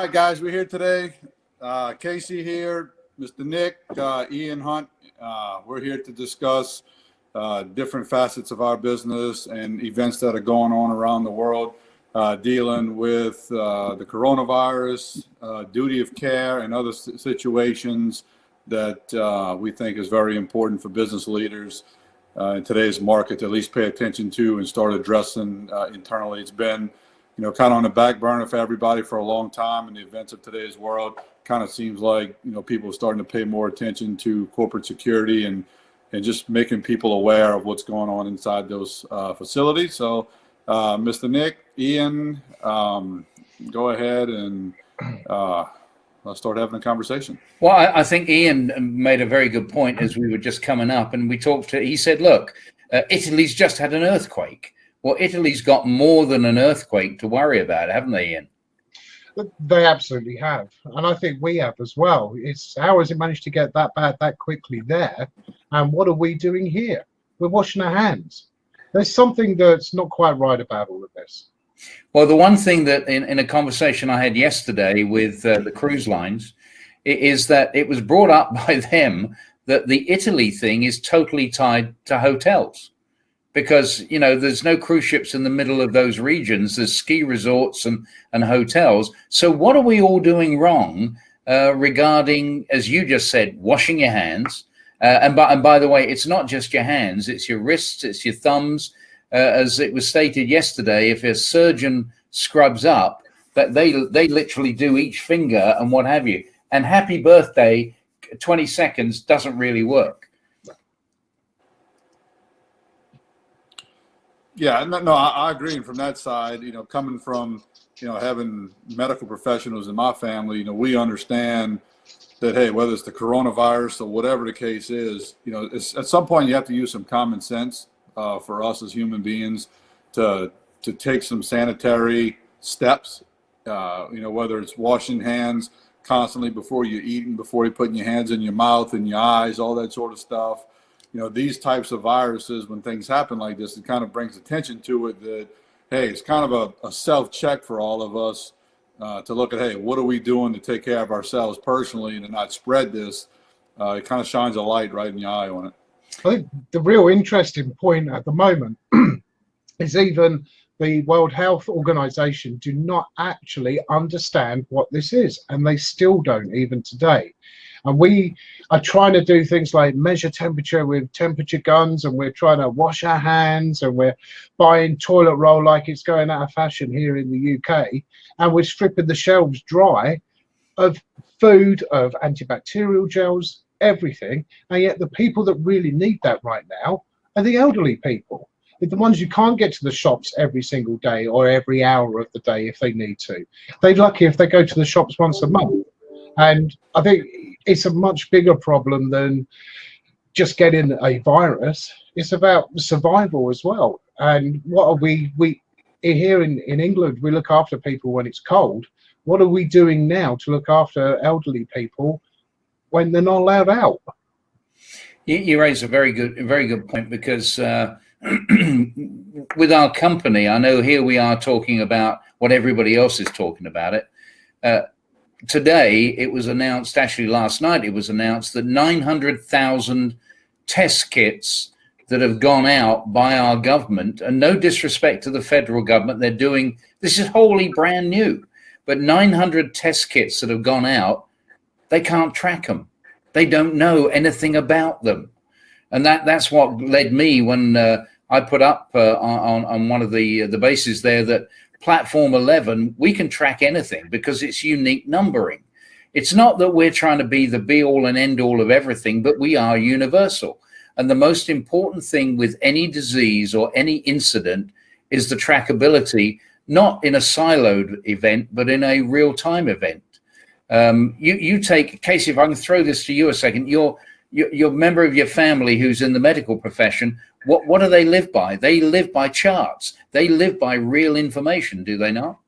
All right, guys, we're here today. Casey here, Mr. Nick, Ian Hunt. We're here to discuss different facets of our business and events that are going on around the world, dealing with the coronavirus, duty of care, and other situations that we think is very important for business leaders in today's market to at least pay attention to and start addressing internally. It's been kind of on the back burner for everybody for a long time. In the events of today's world, kind of seems like, people are starting to pay more attention to corporate security and just making people aware of what's going on inside those facilities. So, Mr. Nick, Ian, go ahead and let's start having a conversation. Well, I think Ian made a very good point as we were just coming up, and he said, look, Italy's just had an earthquake. Well, Italy's got more than an earthquake to worry about, haven't they, Ian? They absolutely have. And I think we have as well. It's how has it managed to get that bad that quickly there? And what are we doing here? We're washing our hands. There's something that's not quite right about all of this. Well, the one thing that in a conversation I had yesterday with the cruise lines is that it was brought up by them that the Italy thing is totally tied to hotels. Because, there's no cruise ships in the middle of those regions. There's ski resorts and hotels. So what are we all doing wrong regarding, as you just said, washing your hands? And by the way, it's not just your hands. It's your wrists. It's your thumbs. As it was stated yesterday, if a surgeon scrubs up, that they literally do each finger and what have you. And happy birthday, 20 seconds doesn't really work. Yeah, no, I agree. And from that side, coming from, having medical professionals in my family, we understand that, hey, whether it's the coronavirus or whatever the case is, at some point you have to use some common sense for us as human beings to take some sanitary steps, whether it's washing hands constantly before you eat and before you're putting your hands in your mouth and your eyes, all that sort of stuff. These types of viruses, when things happen like this, it kind of brings attention to it that, hey, it's kind of a self-check for all of us to look at, hey, what are we doing to take care of ourselves personally and to not spread this? It kind of shines a light right in the eye on it. I think the real interesting point at the moment is even the World Health Organization do not actually understand what this is, and they still don't even today. And we are trying to do things like measure temperature with temperature guns, and we're trying to wash our hands, and we're buying toilet roll like it's going out of fashion here in the UK, and we're stripping the shelves dry of food, of antibacterial gels, everything. And yet the people that really need that right now are the elderly people. The ones who can't get to the shops every single day or every hour of the day if they need to. They're lucky if they go to the shops once a month. And I think it's a much bigger problem than just getting a virus. It's about survival as well. And what are we here in England, we look after people when it's cold. What are we doing now to look after elderly people when they're not allowed out? You raise a very good point, because with our company, I know here we are talking about what everybody else is talking about it. Today, it was announced, actually last night, it was announced that 900,000 test kits that have gone out by our government, and no disrespect to the federal government, they're doing, this is wholly brand new, but 900 test kits that have gone out, they can't track them. They don't know anything about them. And that's what led me when I put up on one of the bases there that Platform 11, we can track anything because it's unique numbering. It's not that we're trying to be the be all and end all of everything, but we are universal. And the most important thing with any disease or any incident is the trackability, not in a siloed event, but in a real-time event. You take, Casey, if I can throw this to you a second, you're a member of your family who's in the medical profession. What do they live by? They live by charts. They live by real information, do they not?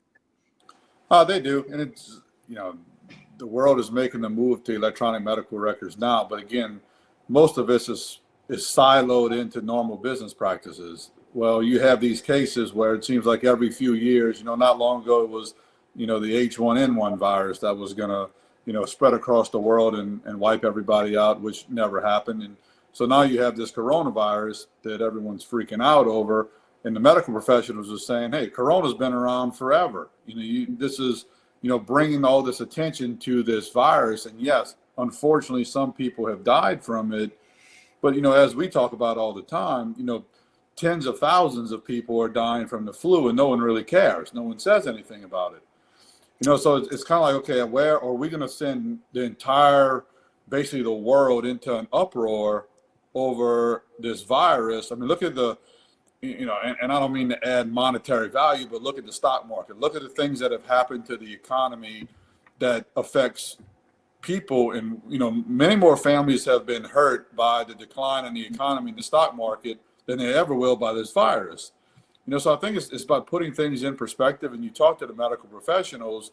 They do. And it's, the world is making the move to electronic medical records now. But again, most of this is siloed into normal business practices. Well, you have these cases where it seems like every few years, not long ago it was the H1N1 virus that was going to, spread across the world and wipe everybody out, which never happened. And so now you have this coronavirus that everyone's freaking out over. And the medical professionals are saying, hey, corona's been around forever. This is, bringing all this attention to this virus. And yes, unfortunately, some people have died from it. But, as we talk about all the time, tens of thousands of people are dying from the flu and no one really cares. No one says anything about it. So it's kind of like, okay, where are we going to send the entire, basically the world into an uproar over this virus? I mean, look at the, and I don't mean to add monetary value, but look at the stock market. Look at the things that have happened to the economy that affects people. And, many more families have been hurt by the decline in the economy and the stock market than they ever will by this virus. So I think it's about putting things in perspective. And you talk to the medical professionals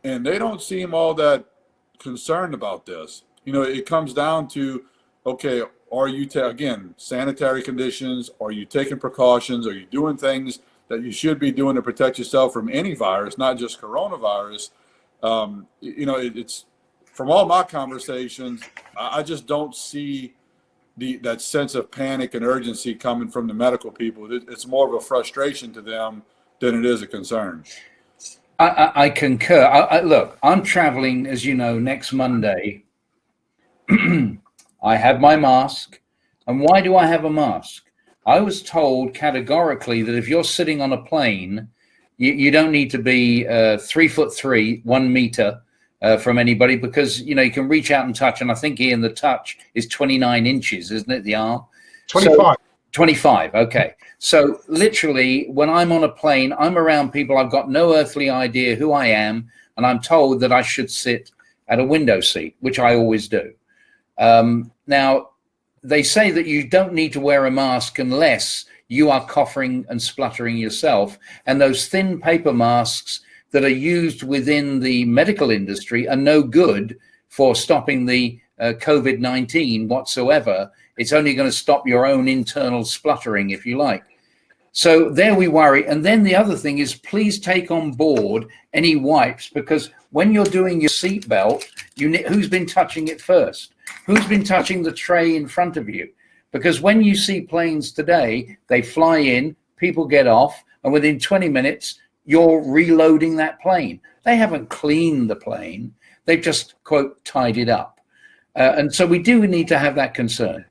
and they don't seem all that concerned about this. It comes down to, okay, are you, again, sanitary conditions? Are you taking precautions? Are you doing things that you should be doing to protect yourself from any virus, not just coronavirus? It's from all my conversations, I just don't see that sense of panic and urgency coming from the medical people. It's more of a frustration to them than it is a concern. I concur. Look, I'm traveling, as you know, next Monday. I have my mask. And why do I have a mask? I was told categorically that if you're sitting on a plane, you don't need to be 3'3", 1 meter from anybody, because, you can reach out and touch. And I think, Ian, the touch is 29 inches, isn't it, the arm? 25. So, 25, okay. So literally, when I'm on a plane, I'm around people, I've got no earthly idea who I am, and I'm told that I should sit at a window seat, which I always do. Now, they say that you don't need to wear a mask unless you are coughing and spluttering yourself, and those thin paper masks that are used within the medical industry are no good for stopping the COVID-19 whatsoever. It's only going to stop your own internal spluttering, if you like. So there we worry. And then the other thing is, please take on board any wipes, because when you're doing your seatbelt, who's been touching it first? Who's been touching the tray in front of you? Because when you see planes today, they fly in, people get off, and within 20 minutes, you're reloading that plane. They haven't cleaned the plane. They've just, quote, tied it up. And so we do need to have that concern.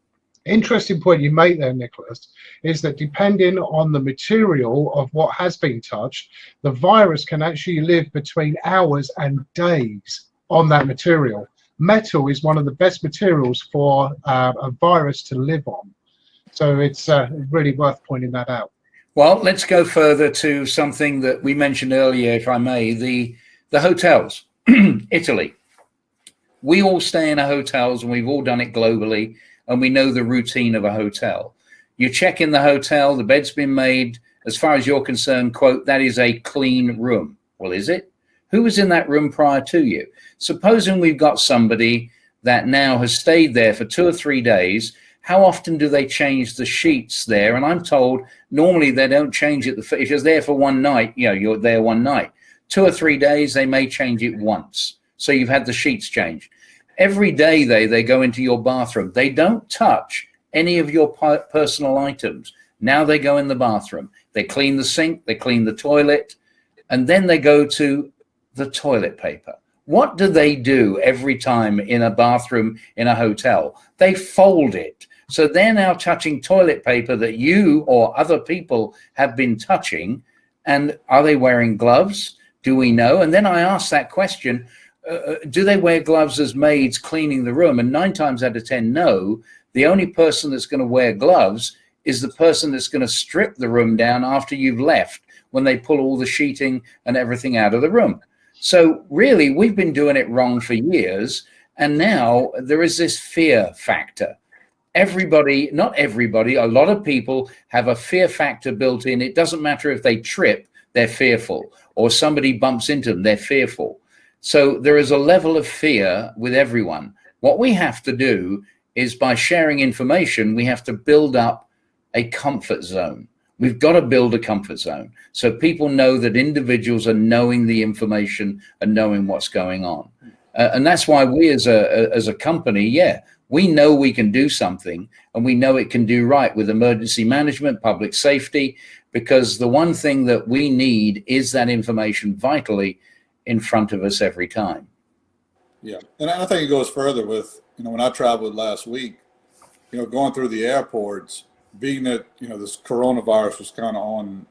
Interesting point you make there, Nicholas, is that depending on the material of what has been touched, the virus can actually live between hours and days on that material. Metal is one of the best materials for a virus to live on. So it's really worth pointing that out. Well, let's go further to something that we mentioned earlier, if I may, the hotels. Italy. We all stay in hotels, and we've all done it globally, and we know the routine of a hotel. You check in the hotel, the bed's been made. As far as you're concerned, quote, that is a clean room. Well, is it? Who was in that room prior to you? Supposing we've got somebody that now has stayed there for 2 or 3 days, how often do they change the sheets there? And I'm told normally they don't change it. If you're there for one night, you're there one night. 2 or 3 days, they may change it once. So you've had the sheets changed. Every day they go into your bathroom. They don't touch any of your personal items. Now they go in the bathroom. They clean the sink, they clean the toilet, and then they go to the toilet paper. What do they do every time in a bathroom in a hotel? They fold it. So they're now touching toilet paper that you or other people have been touching. And are they wearing gloves? Do we know? And then I ask that question, do they wear gloves as maids cleaning the room? And 9 times out of 10, no. The only person that's going to wear gloves is the person that's going to strip the room down after you've left, when they pull all the sheeting and everything out of the room. So really, we've been doing it wrong for years. And now there is this fear factor. Everybody, not everybody, a lot of people have a fear factor built in. It doesn't matter if they trip, they're fearful, or somebody bumps into them, they're fearful. So there is a level of fear with everyone. What we have to do is, by sharing information, we have to build up a comfort zone. We've got to build a comfort zone so people know that individuals are knowing the information and knowing what's going on. And that's why we as a company, yeah, we know we can do something, and we know it can do right with emergency management, public safety, because the one thing that we need is that information vitally in front of us every time. Yeah, and I think it goes further with, when I traveled last week, going through the airports, being that, this coronavirus was kind of on,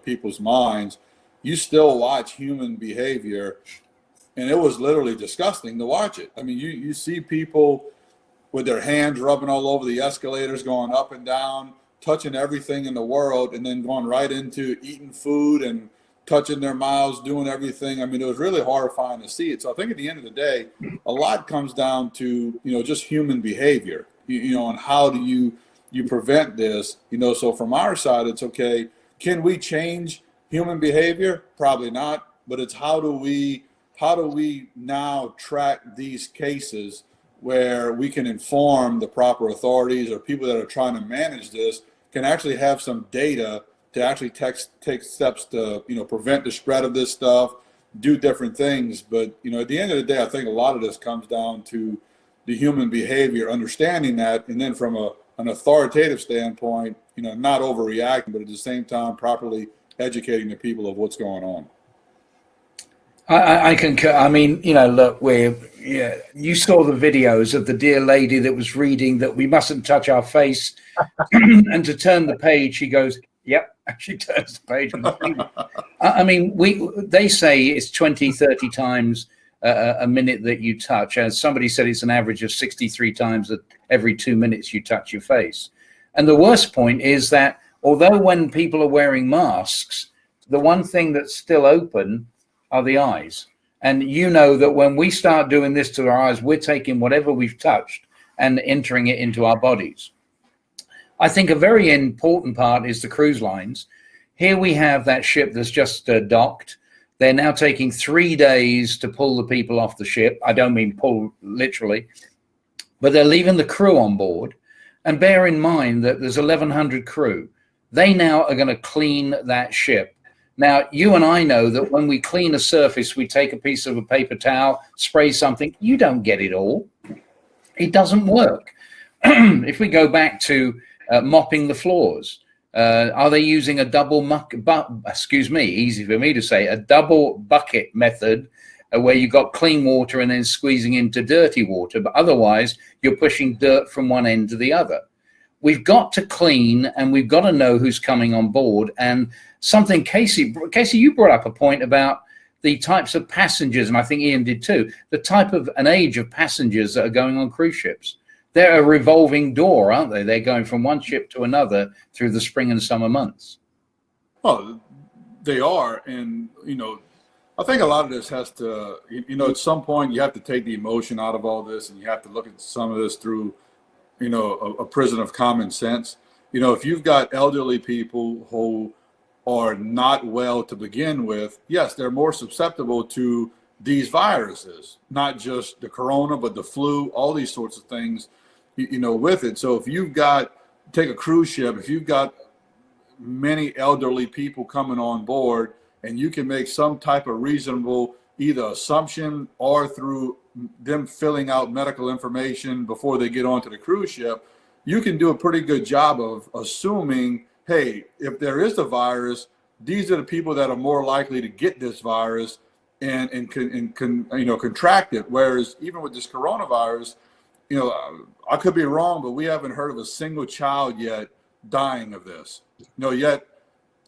people's minds, you still watch human behavior, and it was literally disgusting to watch it. I mean, you see people with their hands rubbing all over the escalators, going up and down, touching everything in the world, and then going right into eating food and touching their mouths, doing everything. I mean, it was really horrifying to see it. So I think at the end of the day, a lot comes down to, just human behavior, and how do you prevent this? So from our side, it's okay. Can we change human behavior? Probably not. But it's how do we now track these cases where we can inform the proper authorities or people that are trying to manage this can actually have some data to actually take steps to, prevent the spread of this stuff, do different things. But, at the end of the day, I think a lot of this comes down to the human behavior, understanding that, and then from an authoritative standpoint, not overreacting, but at the same time properly educating the people of what's going on. I concur. I mean, look, you saw the videos of the dear lady that was reading that we mustn't touch our face, and to turn the page, she goes, "Yep," she turns the page. I mean, they say it's 20, 30 times a minute that you touch. As somebody said, it's an average of 63 times every 2 minutes you touch your face. And the worst point is that although when people are wearing masks, the one thing that's still open are the eyes. And that when we start doing this to our eyes, we're taking whatever we've touched and entering it into our bodies. I think a very important part is the cruise lines. Here we have that ship that's just docked. They're now taking 3 days to pull the people off the ship. I don't mean pull literally, but they're leaving the crew on board. And bear in mind that there's 1,100 crew. They now are going to clean that ship. Now, you and I know that when we clean a surface, we take a piece of a paper towel, spray something. You don't get it all. It doesn't work. If we go back to mopping the floors, are they using a double easy for me to say, a double bucket method where you got clean water and then squeezing into dirty water, but otherwise you're pushing dirt from one end to the other. We've got to clean, and we've got to know who's coming on board. And something Casey, you brought up a point about the types of passengers, and I think Ian did too, the type of an age of passengers that are going on cruise ships. They're a revolving door, aren't they? They're going from one ship to another through the spring and summer months. Well, they are. And, I think a lot of this has to, at some point you have to take the emotion out of all this, and you have to look at some of this through, a prison of common sense. If you've got elderly people who are not well to begin with, yes, they're more susceptible to these viruses, not just the corona, but the flu, all these sorts of things, with it. So if take a cruise ship, if you've got many elderly people coming on board, and you can make some type of reasonable either assumption or through them filling out medical information before they get onto the cruise ship, you can do a pretty good job of assuming, hey, if there is a virus, these are the people that are more likely to get this virus and contract it. Whereas even with this coronavirus, I could be wrong, but we haven't heard of a single child yet dying of this. Yet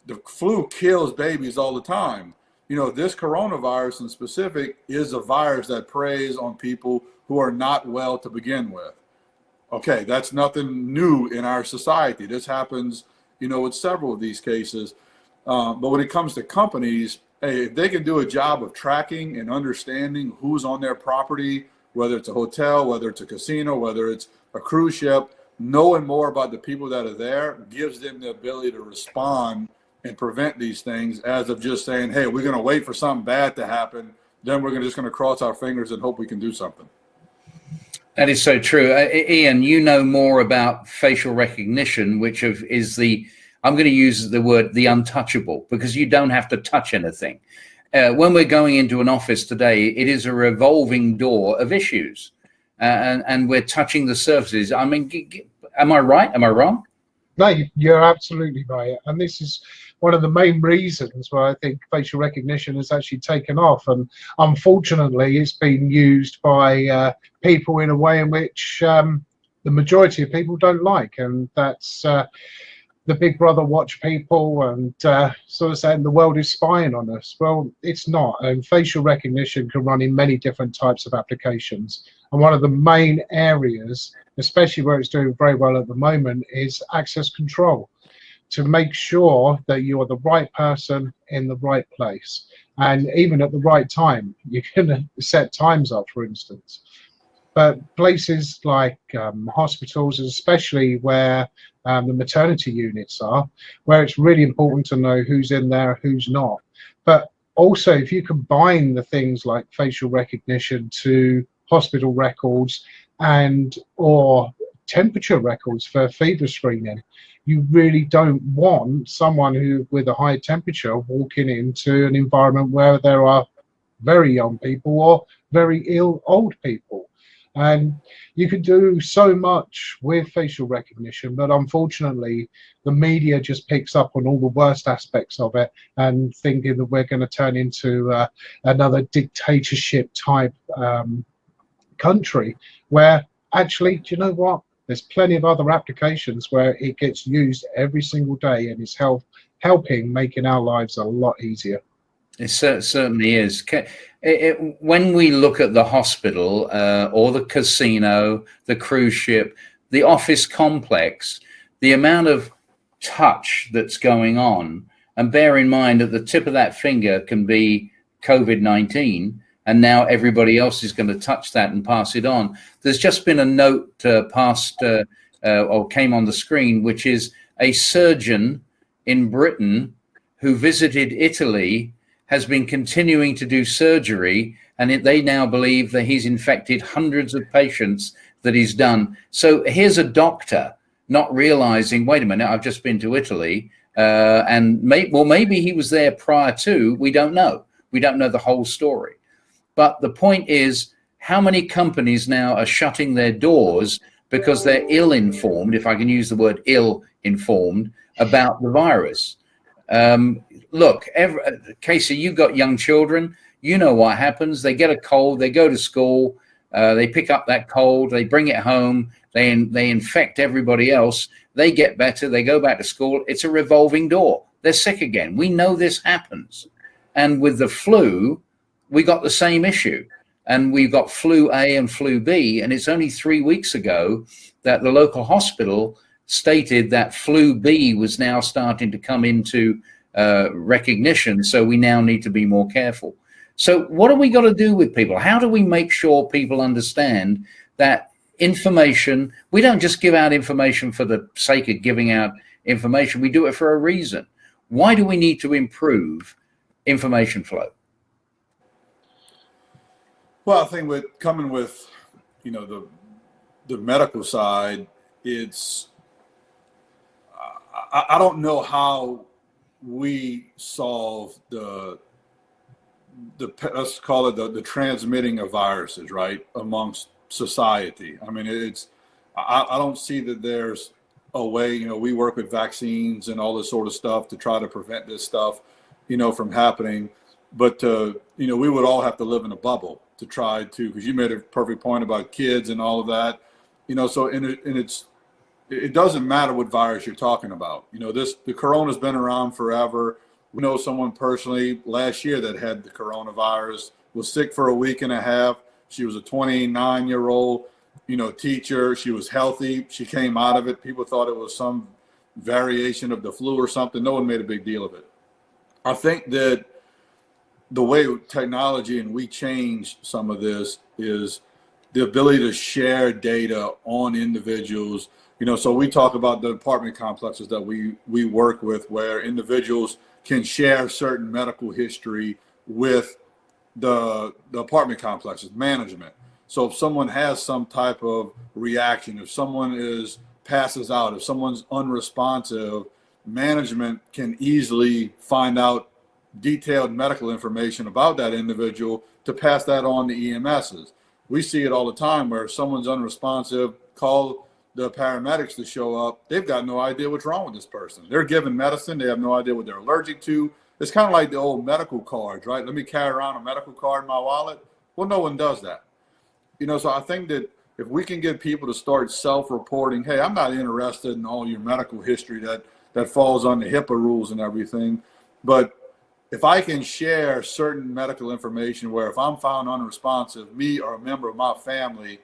the flu kills babies all the time. This coronavirus in specific is a virus that preys on people who are not well to begin with. Okay, that's nothing new in our society. This happens, with several of these cases. But when it comes to companies, hey, if they can do a job of tracking and understanding who's on their property, whether it's a hotel, whether it's a casino, whether it's a cruise ship, knowing more about the people that are there gives them the ability to respond and prevent these things, as of just saying, hey, we're going to wait for something bad to happen, then we're just going to cross our fingers and hope we can do something. That is so true. Ian, you know more about facial recognition, which is I'm going to use the word the untouchable, because you don't have to touch anything. When we're going into an office today, it is a revolving door of issues, and we're touching the surfaces. I mean, am I right? Am I wrong? No, you're absolutely right. And this is one of the main reasons why I think facial recognition has actually taken off. And unfortunately, it's been used by people in a way in which the majority of people don't like. And that's the Big Brother watch people and sort of saying the world is spying on us. Well, it's not. And facial recognition can run in many different types of applications. And one of the main areas, especially where it's doing very well at the moment, is access control, to make sure that you are the right person in the right place, and even at the right time. You can set times up, for instance. But places like hospitals, especially where the maternity units are, where it's really important to know who's in there, who's not. But also, if you combine the things like facial recognition to hospital records and or temperature records for fever screening, you really don't want someone who with a high temperature walking into an environment where there are very young people or very ill old people. And you can do so much with facial recognition, but unfortunately the media just picks up on all the worst aspects of it, and thinking that we're going to turn into another dictatorship type country, where actually, do you know what? There's plenty of other applications where it gets used every single day, and it's helping making our lives a lot easier. It certainly is. When we look at the hospital or the casino, the cruise ship, the office complex, the amount of touch that's going on, and bear in mind that the tip of that finger can be COVID-19, and now everybody else is going to touch that and pass it on. There's just been a note passed or came on the screen, which is a surgeon in Britain who visited Italy has been continuing to do surgery, and they now believe that he's infected hundreds of patients that he's done. So here's a doctor not realizing, wait a minute, I've just been to Italy, and maybe he was there prior to, we don't know. We don't know the whole story. But the point is, how many companies now are shutting their doors because they're ill-informed, if I can use the word ill-informed, about the virus? Look, Casey, you've got young children. You know what happens. They get a cold, they go to school, they pick up that cold, they bring it home, they infect everybody else, they get better, they go back to school. It's a revolving door. They're sick again. We know this happens. And with the flu, we got the same issue. And we've got flu A and flu B. And it's only 3 weeks ago that the local hospital stated that flu B was now starting to come into recognition. So we now need to be more careful. So what do we got to do with people? How do we make sure people understand that information, we don't just give out information for the sake of giving out information. We do it for a reason. Why do we need to improve information flow? Well, I think with coming with, you know, the medical side, it's, I don't know how we solve the let's call it the transmitting of viruses, right, amongst society. I mean, I don't see that there's a way. You know, we work with vaccines and all this sort of stuff to try to prevent this stuff, you know, from happening. But you know, we would all have to live in a bubble to try to, because you made a perfect point about kids and all of that, you know. So it doesn't matter what virus you're talking about. You know, the corona's been around forever. We know someone personally last year that had the coronavirus, was sick for a week and a half. She was a 29-year-old, you know, teacher. She was healthy. She came out of it. People thought it was some variation of the flu or something. No one made a big deal of it. I think that the way technology and we change some of this is the ability to share data on individuals. You know, so we talk about the apartment complexes that we work with, where individuals can share certain medical history with the apartment complexes management. So if someone has some type of reaction, if someone passes out, if someone's unresponsive, management can easily find out detailed medical information about that individual to pass that on to EMSs. We see it all the time where someone's unresponsive, call the paramedics to show up. They've got no idea what's wrong with this person. They're given medicine. They have no idea what they're allergic to. It's kind of like the old medical cards, right? Let me carry around a medical card in my wallet. Well, no one does that. So I think that if we can get people to start self-reporting, hey, I'm not interested in all your medical history that falls on the HIPAA rules and everything, but if I can share certain medical information where if I'm found unresponsive, me or a member of my family,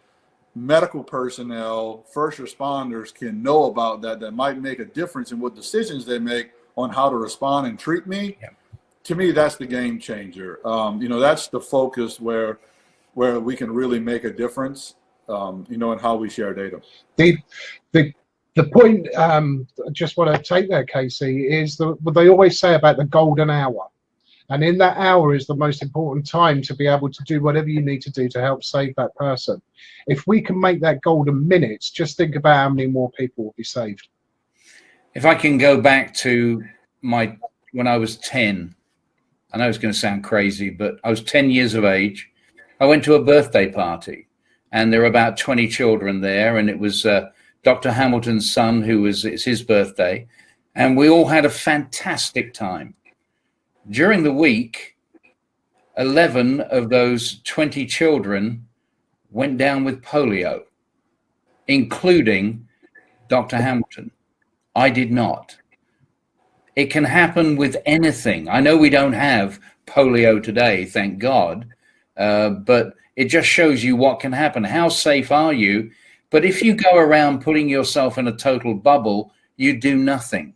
medical personnel, first responders can know about that might make a difference in what decisions they make on how to respond and treat me. Yeah. To me, that's the game changer. That's the focus where we can really make a difference, in how we share data. The point I just want to take there, Casey, is what they always say about the golden hour. And in that hour is the most important time to be able to do whatever you need to do to help save that person. If we can make that golden minutes, just think about how many more people will be saved. If I can go back to when I was 10, I know it's going to sound crazy, but I was 10 years of age. I went to a birthday party and there were about 20 children there. And it was Dr. Hamilton's son, it's his birthday. And we all had a fantastic time. During the week, 11 of those 20 children went down with polio, including Dr. Hamilton. I did not. It can happen with anything. I know we don't have polio today, thank God, but it just shows you what can happen. How safe are you? But if you go around putting yourself in a total bubble, you do nothing.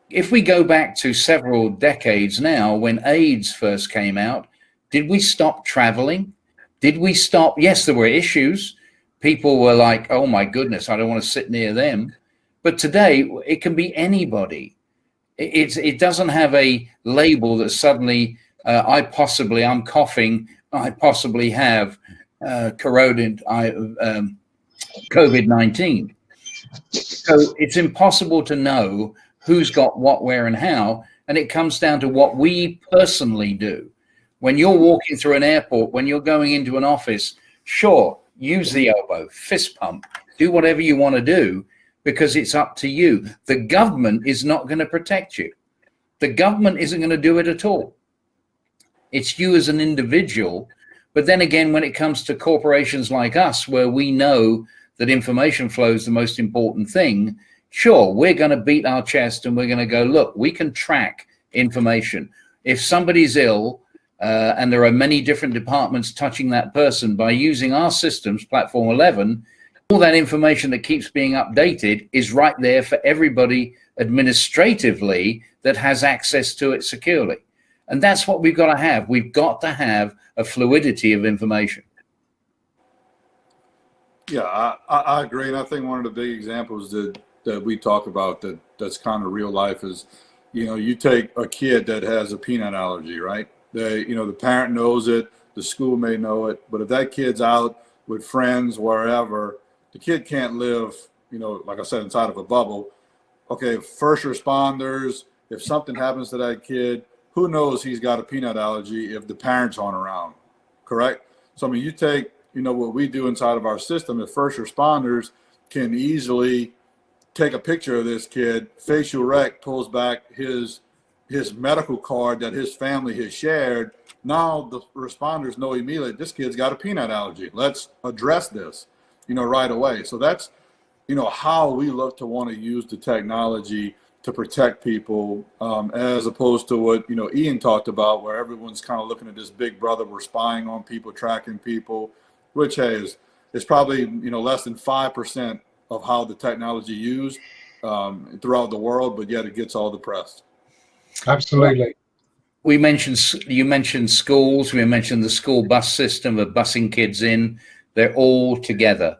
If we go back to several decades now, when AIDS first came out, did we stop traveling? Did we stop? Yes, there were issues. People were like, oh my goodness, I don't want to sit near them. But today, it can be anybody. It doesn't have a label that suddenly, I'm coughing, I possibly have COVID-19. So it's impossible to know who's got what, where, and how. And it comes down to what we personally do. When you're walking through an airport, when you're going into an office, sure, use the elbow, fist pump, do whatever you want to do, because it's up to you. The government is not going to protect you. The government isn't going to do it at all. It's you as an individual. But then again, when it comes to corporations like us, where we know that information flow is the most important thing, sure, we're going to beat our chest and we're going to go, look, we can track information. If somebody's ill, and there are many different departments touching that person, by using our systems, Platform 11, all that information that keeps being updated is right there for everybody administratively that has access to it securely. And that's what we've got to have. We've got to have a fluidity of information. Yeah, I agree. And I think one of the big examples that we talk about that's kind of real life is, you take a kid that has a peanut allergy, right? The parent knows it, the school may know it, but if that kid's out with friends, wherever, the kid can't live, like I said, inside of a bubble. Okay, first responders, if something happens to that kid, who knows he's got a peanut allergy if the parents aren't around, correct? So, I mean, you take, what we do inside of our system, if first responders can easily take a picture of this kid, facial rec pulls back his medical card that his family has shared. Now the responders know immediately this kid's got a peanut allergy. Let's address this, right away. So that's, how we look to want to use the technology to protect people, as opposed to what, Ian talked about, where everyone's kind of looking at this big brother, we're spying on people, tracking people, which is probably, less than 5% of how the technology used throughout the world, but yet it gets all the press. Absolutely. You mentioned schools. We mentioned the school bus system of busing kids in. They're all together.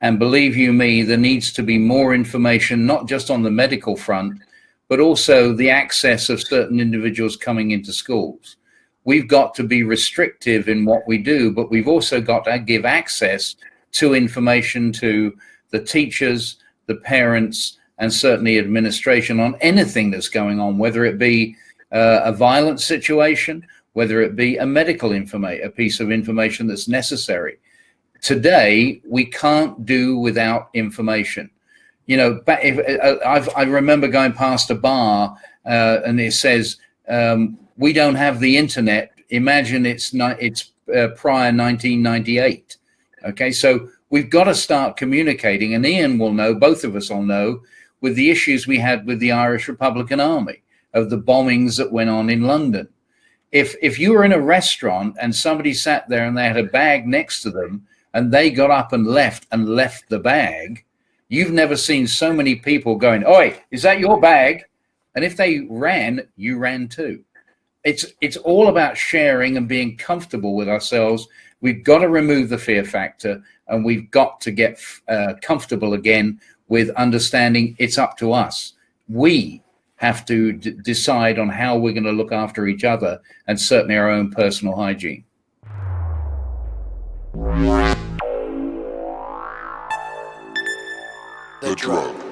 And believe you me, there needs to be more information, not just on the medical front, but also the access of certain individuals coming into schools. We've got to be restrictive in what we do, but we've also got to give access to information to the teachers, the parents, and certainly administration on anything that's going on, whether it be a violent situation, whether it be a medical a piece of information that's necessary. Today, we can't do without information. You know, I remember going past a bar and it says, we don't have the internet. Imagine it's prior 1998. Okay, so we've got to start communicating, and Ian will know, both of us will know, with the issues we had with the Irish Republican Army, of the bombings that went on in London. If you were in a restaurant and somebody sat there and they had a bag next to them and they got up and left the bag, you've never seen so many people going, "Oi, is that your bag?" And if they ran, you ran too. It's all about sharing and being comfortable with ourselves. We've got to remove the fear factor, and we've got to get comfortable again with understanding it's up to us. We have to decide on how we're going to look after each other, and certainly our own personal hygiene. The Drone.